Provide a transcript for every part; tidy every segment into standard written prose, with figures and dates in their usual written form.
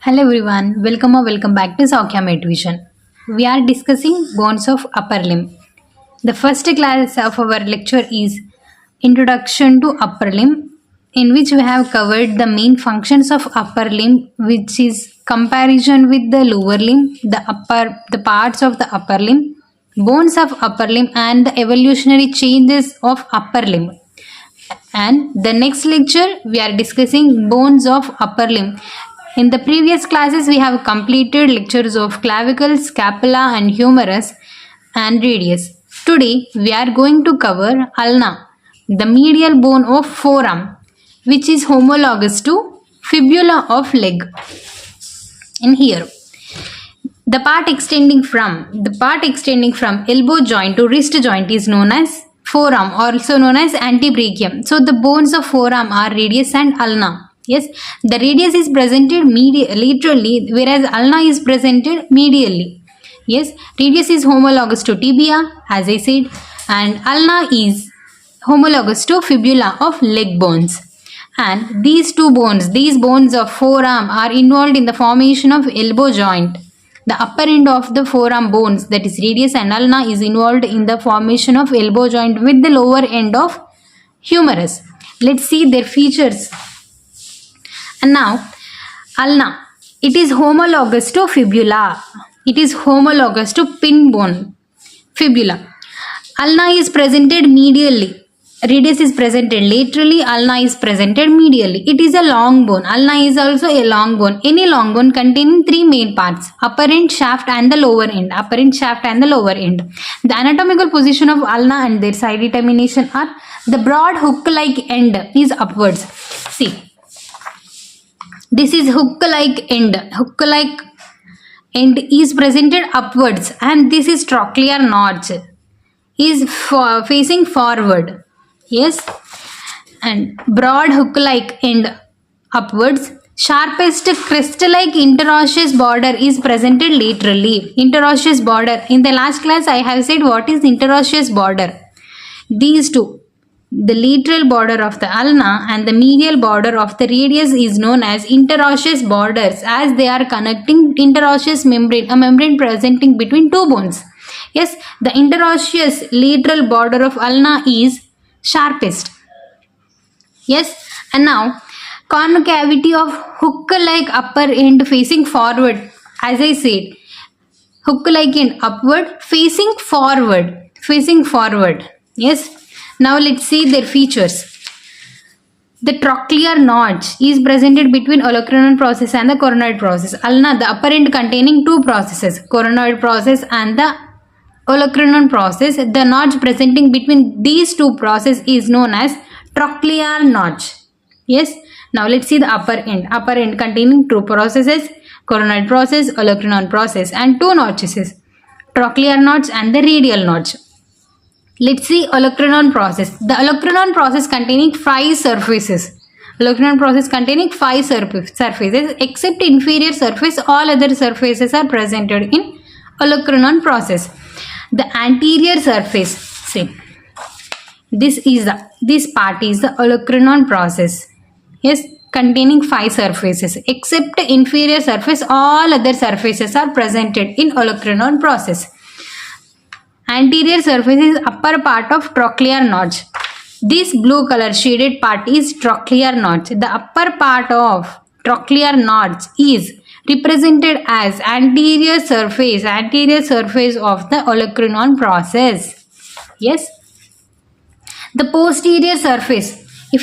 Hello everyone, welcome or welcome back to Sowkya Med Vision. We are discussing bones of upper limb. The first class of our lecture is Introduction to Upper Limb, in which we have covered the main functions of upper limb, which is comparison with the lower limb, the parts of the upper limb, bones of upper limb, and the evolutionary changes of upper limb. And the next lecture we are discussing bones of upper limb. In the previous classes we have completed lectures of clavicle, scapula and humerus and radius. Today we are going to cover ulna, the medial bone of forearm, which is homologous to fibula of leg. In here, the part extending from elbow joint to wrist joint is known as forearm, also known as antebrachium. So the bones of forearm are radius and ulna. Yes, the radius is presented laterally, whereas ulna is presented medially. Yes, radius is homologous to tibia, as I said, and ulna is homologous to fibula of leg bones. And these bones of forearm are involved in the formation of elbow joint. The upper end of the forearm bones, that is radius and ulna, is involved in the formation of elbow joint with the lower end of humerus. Let's see their features. And now, ulna, it is homologous to fibula. It is homologous to pin bone, fibula. Ulna is presented medially. Radius is presented laterally. Ulna is presented medially. It is a long bone. Ulna is also a long bone. Any long bone containing three main parts: upper end, shaft, and the lower end. Upper end, shaft, and the lower end. The anatomical position of ulna and their side determination are: the broad hook-like end is upwards. See. This is hook-like end. Hook-like end is presented upwards, and this is trochlear notch is facing forward. Yes, and broad hook-like end upwards. Sharpest crest-like interosseous border is presented laterally. Interosseous border. In the last class, I have said what is interosseous border. These two. The lateral border of the ulna and the medial border of the radius is known as interosseous borders, as they are connecting interosseous membrane, a membrane presenting between two bones. Yes, the interosseous lateral border of ulna is sharpest. Yes, and now concavity of hook-like upper end facing forward. As I said, hook-like end upward facing forward. Yes. Now let's see their features. The trochlear notch is presented between olecranon process and the coronoid process. Ulna, the upper end containing two processes, coronoid process and the olecranon process. The notch presenting between these two processes is known as trochlear notch. Yes. Now let's see the upper end. Upper end containing two processes, coronoid process, olecranon process, and two notches, trochlear notch and the radial notch. Let's see olecranon process. The olecranon process containing five surfaces. Olecranon process containing five surfaces except inferior surface. All other surfaces are presented in olecranon process. The anterior surface. See, this part is the olecranon process. Yes, containing five surfaces except inferior surface. All other surfaces are presented in olecranon process. Anterior surface is upper part of trochlear notch. This blue color shaded part is trochlear notch. The upper part of trochlear notch is represented as anterior surface of the olecranon process. Yes. The posterior surface. If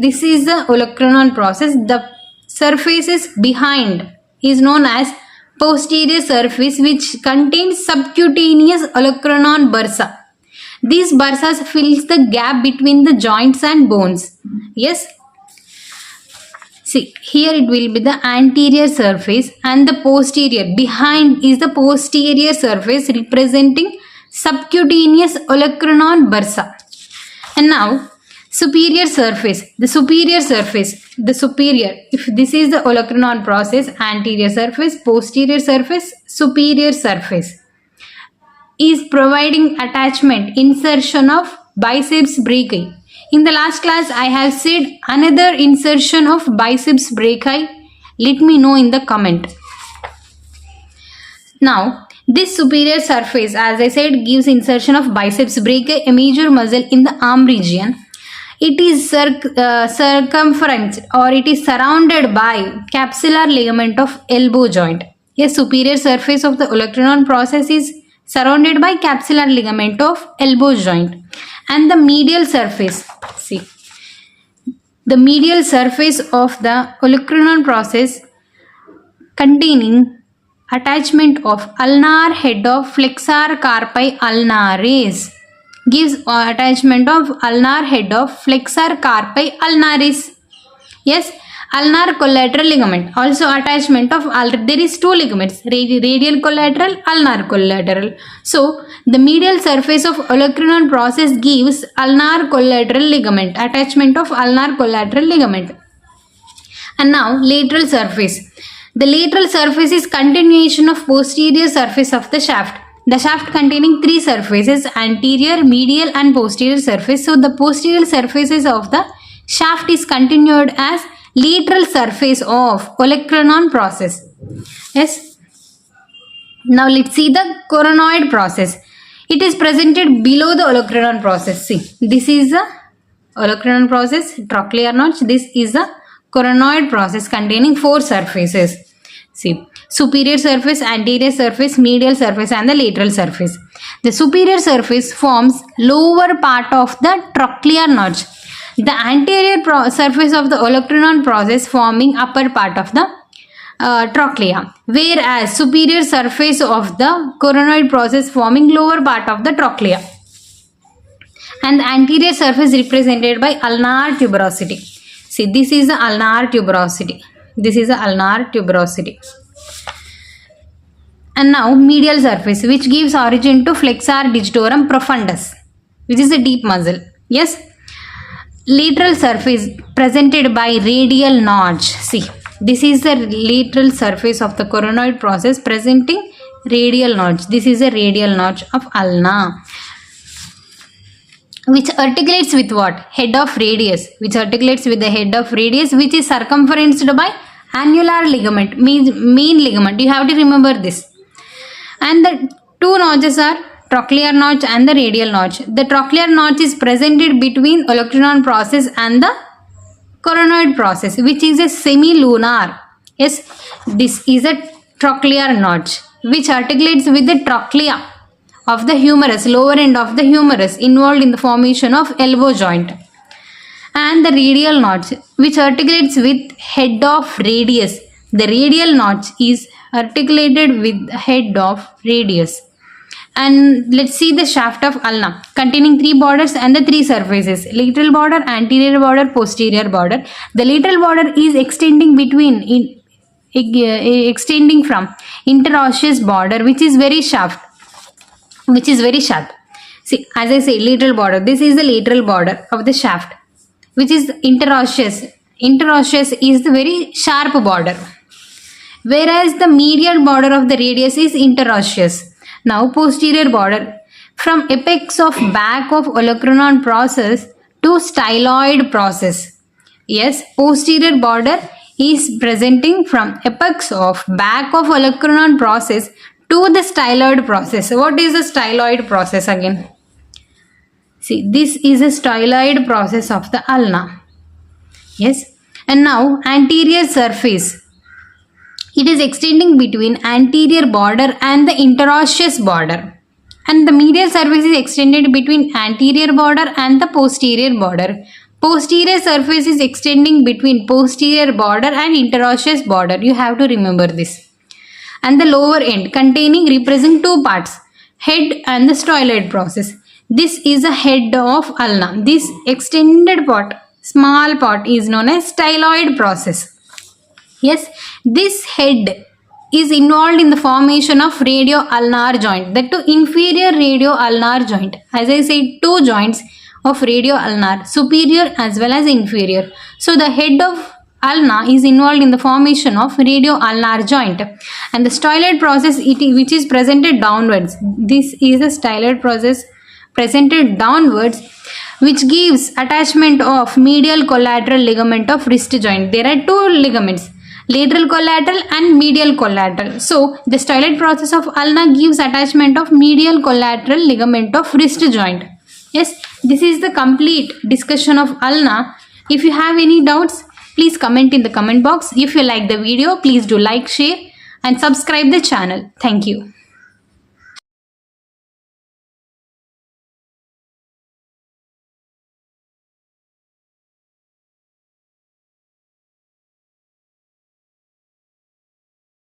this is the olecranon process, the surfaces behind is known as posterior surface, which contains subcutaneous olecranon bursa. These bursas fills the gap between the joints and bones. Yes. See, here it will be the anterior surface and the posterior. Behind is the posterior surface representing subcutaneous olecranon bursa. And now, superior surface. The superior, if this is the olecranon process, anterior surface, posterior surface, superior surface, is providing attachment, insertion of biceps brachii. In the last class, I have said another insertion of biceps brachii Let me know in the comment. Now, this superior surface, as I said, gives insertion of biceps brachii, a major muscle in the arm region. It is circumference, or it is surrounded by capsular ligament of elbow joint. A superior surface of the olecranon process is surrounded by capsular ligament of elbow joint. And the medial surface, see, the medial surface of the olecranon process containing attachment of ulnar head of flexor carpi ulnaris gives attachment of ulnar head of flexor carpi ulnaris. Yes, ulnar collateral ligament, also attachment of there is two ligaments, radial collateral, ulnar collateral. So the medial surface of olecranon process gives ulnar collateral ligament, attachment of ulnar collateral ligament. And now lateral surface. The lateral surface is continuation of posterior surface of the shaft. The shaft containing three surfaces, anterior, medial and posterior surface. So the posterior surfaces of the shaft is continued as lateral surface of olecranon process. Yes. Now let's see the coronoid process. It is presented below the olecranon process. See, this is the olecranon process, trochlear notch. This is the coronoid process containing four surfaces. See, superior surface, anterior surface, medial surface and the lateral surface. The superior surface forms lower part of the trochlear notch. The anterior surface of the olecranon process forming upper part of the trochlea, whereas superior surface of the coronoid process forming lower part of the trochlea. And the anterior surface represented by ulnar tuberosity. See, this is the ulnar tuberosity. This is the ulnar tuberosity. And now medial surface, which gives origin to flexor digitorum profundus, which is a deep muscle. Yes. Lateral surface presented by radial notch. See, this is the lateral surface of the coronoid process presenting radial notch. This is a radial notch of ulna, which articulates with what? Head of radius, which articulates with the head of radius, which is circumferenced by annular ligament, means main ligament. You have to remember this. And the two notches are trochlear notch and the radial notch. The trochlear notch is presented between olecranon process and the coronoid process, which is a semilunar. Yes, this is a trochlear notch, which articulates with the trochlea of the humerus, lower end of the humerus, involved in the formation of elbow joint. And the radial notch, which articulates with head of radius. The radial notch is articulated with head of radius. And let's see the shaft of ulna, containing three borders and the three surfaces: lateral border, anterior border, posterior border. The lateral border is extending from interosseous border, which is very sharp. See, as I say, lateral border. This is the lateral border of the shaft, which is interosseous. Interosseous is the very sharp border, whereas the medial border of the radius is interosseous. Now posterior border, from apex of back of olecranon process to styloid process. Yes, posterior border is presenting from apex of back of olecranon process to the styloid process. What is the styloid process again? See, this is a styloid process of the ulna. Yes, and now anterior surface. It is extending between anterior border and the interosseous border. And the medial surface is extended between anterior border and the posterior border. Posterior surface is extending between posterior border and interosseous border. You have to remember this. And the lower end containing representing two parts, head and the styloid process. This is a head of ulna. This extended part, small part, is known as styloid process. Yes, this head is involved in the formation of radioulnar joint, that to inferior radioulnar joint. As I said, two joints of radioulnar, superior as well as inferior. So the head of ulna is involved in the formation of radioulnar joint, and the styloid process, which is presented downwards. This is a styloid process presented downwards, which gives attachment of medial collateral ligament of wrist joint. There are two ligaments, lateral collateral and medial collateral. So the styloid process of ulna gives attachment of medial collateral ligament of wrist joint. Yes, this is the complete discussion of ulna. If you have any doubts, please comment in the comment box. If you like the video, please do like, share and subscribe the channel. Thank you.